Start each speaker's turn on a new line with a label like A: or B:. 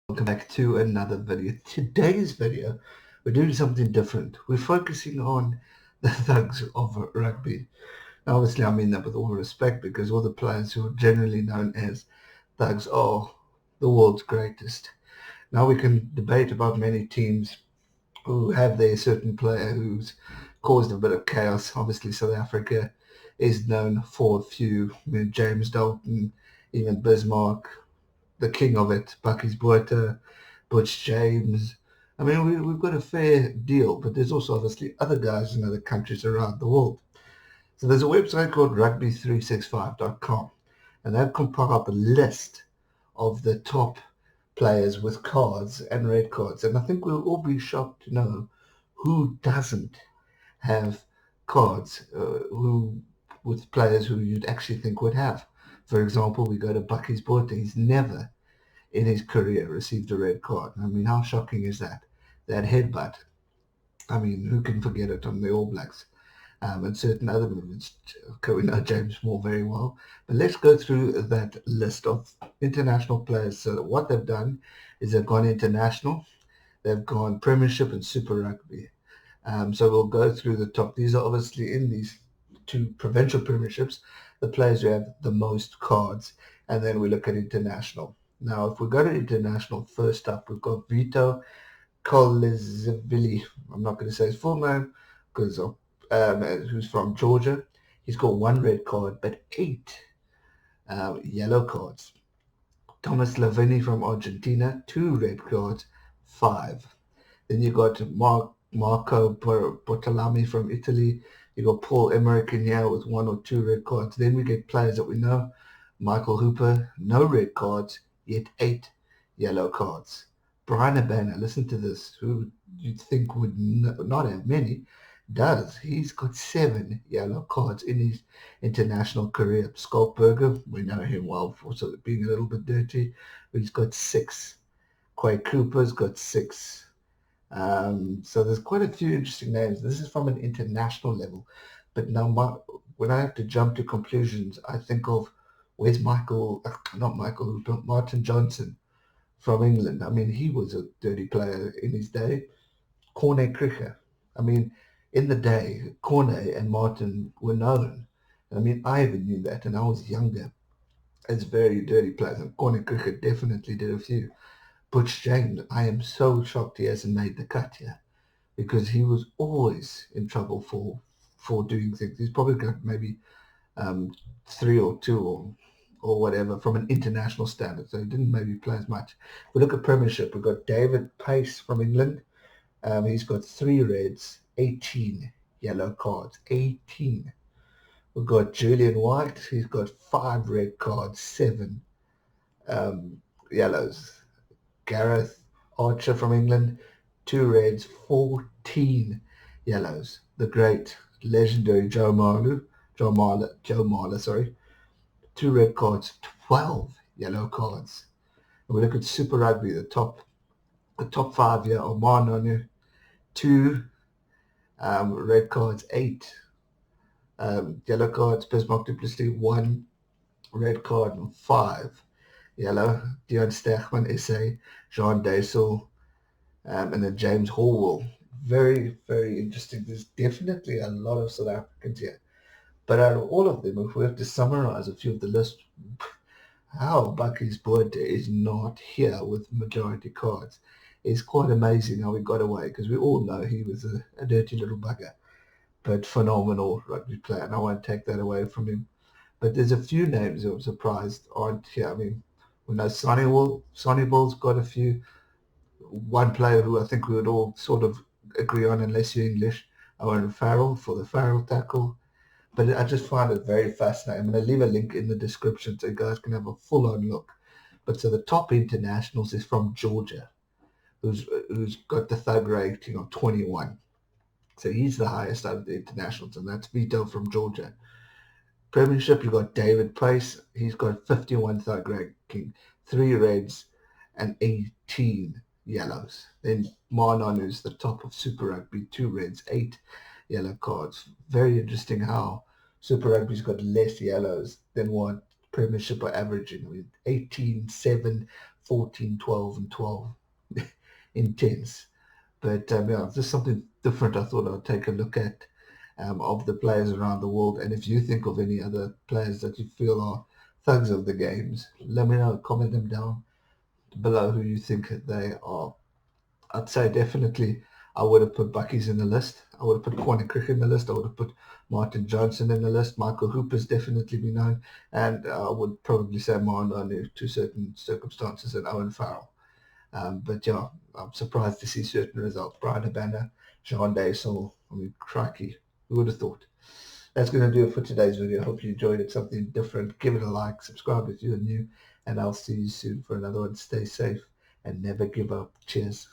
A: Welcome back to another video. Today's video, we're doing something different. We're focusing on the thugs of rugby. Now, obviously, I mean that with all respect because all the players who are generally known as thugs are the world's greatest. Now we can debate about many teams who have their certain player who's caused a bit of chaos. Obviously, South Africa is known for a few, James Dalton, even Bismarck, the king of it, Bucky's Botha, Butch James. I mean, we've got a fair deal, but there's also obviously other guys in other countries around the world. So there's a website called rugby365.com, and they've compiled a list of the top players with cards and red cards. And I think we'll all be shocked to know who doesn't have cards, who with players who you'd actually think would have. For example, we go to Bucky's Botha. He's never in his career received a red card. I mean, how shocking is that? That headbutt. I mean, who can forget it on the All Blacks? And certain other movements. Okay, we know James Moore very well. But let's go through that list of international players. So what they've done is they've gone international, they've gone Premiership and Super Rugby. So we'll go through the top. These are obviously in these two provincial premierships, the players who have the most cards, and then we look at international. Now, if we go to international, first up, we've got Vito Kolizvili. I'm not going to say his full name because who's from Georgia. He's got one red card, but eight yellow cards. Thomas Lavini from Argentina, two red cards, five. Then you got Marco Bortolami from Italy. You got Paul Emerick in here with one or two red cards. Then we get players that we know. Michael Hooper, no red cards, yet eight yellow cards. Brian Abana, listen to this, who you'd think would not have many, does. He's got seven yellow cards in his international career. Skulkberger, we know him well for sort of being a little bit dirty, but he's got six. Quay Cooper's got six. So there's quite a few interesting names. This is from an international level. But now when I have to jump to conclusions, I think of where's not Michael Hooper, Martin Johnson from England. I mean, he was a dirty player in his day. Corne Cricher. I mean, in the day, Corne and Martin were known. I mean, I even knew that, and I was younger as very dirty players. And Corne Cricher definitely did a few. Butch James, I am so shocked he hasn't made the cut here because he was always in trouble for doing things. He's probably got maybe um, three or two or whatever from an international standard, so he didn't maybe play as much. We look at Premiership. We've got David Pace from England. He's got three reds, 18 yellow cards, 18. We've got Julian White. He's got five red cards, seven yellows. Gareth Archer from England, two reds, 14 yellows. The great, legendary Joe Marler, sorry, two red cards, 12 yellow cards. And we look at Super Rugby, the top five here are Nonu, two red cards, eight yellow cards. Bismarck Duplessis, one red card and five yellow. Dion Stechman, SA, Jean Deysel, and then James Horwell. Very, very interesting. There's definitely a lot of South Africans here. But out of all of them, if we have to summarize a few of the list, how Bucky's Botha is not here with majority cards is quite amazing how he got away because we all know he was a dirty little bugger, but phenomenal rugby player, and I won't take that away from him. But there's a few names that I'm surprised aren't here. I mean, we know Sonny Ball's got a few. One player who I think we would all sort of agree on, unless you're English, Owen Farrell for the Farrell tackle. But I just find it very fascinating. I'm going to leave a link in the description so you guys can have a full-on look. But so the top internationals is from Georgia, who's got the thug rating of 21. So he's the highest out of the internationals, and that's Vito from Georgia. Premiership, you've got David Pace. He's got 51 thug ranking, three reds and 18 yellows. Then Marnon, who's the top of Super Rugby, two reds, eight yellow cards. Very interesting how Super Rugby's got less yellows than what Premiership are averaging. I mean, 18, 7, 14, 12, and 12. Intense. But yeah, just something different I thought I'd take a look at of the players around the world. And if you think of any other players that you feel are thugs of the games, let me know. Comment them down below who you think they are. I'd say definitely I would have put Bucky's in the list. I would have put Quanah Crick in the list. I would have put Martin Johnson in the list. Michael Hooper's definitely be known. And I would probably say Martin to certain circumstances and Owen Farrell. But yeah, I'm surprised to see certain results. Brian Habana, Jean Daysel, I mean, crikey, who would have thought? That's going to do it for today's video. I hope you enjoyed it, something different. Give it a like, subscribe if you're new, and I'll see you soon for another one. Stay safe and never give up. Cheers.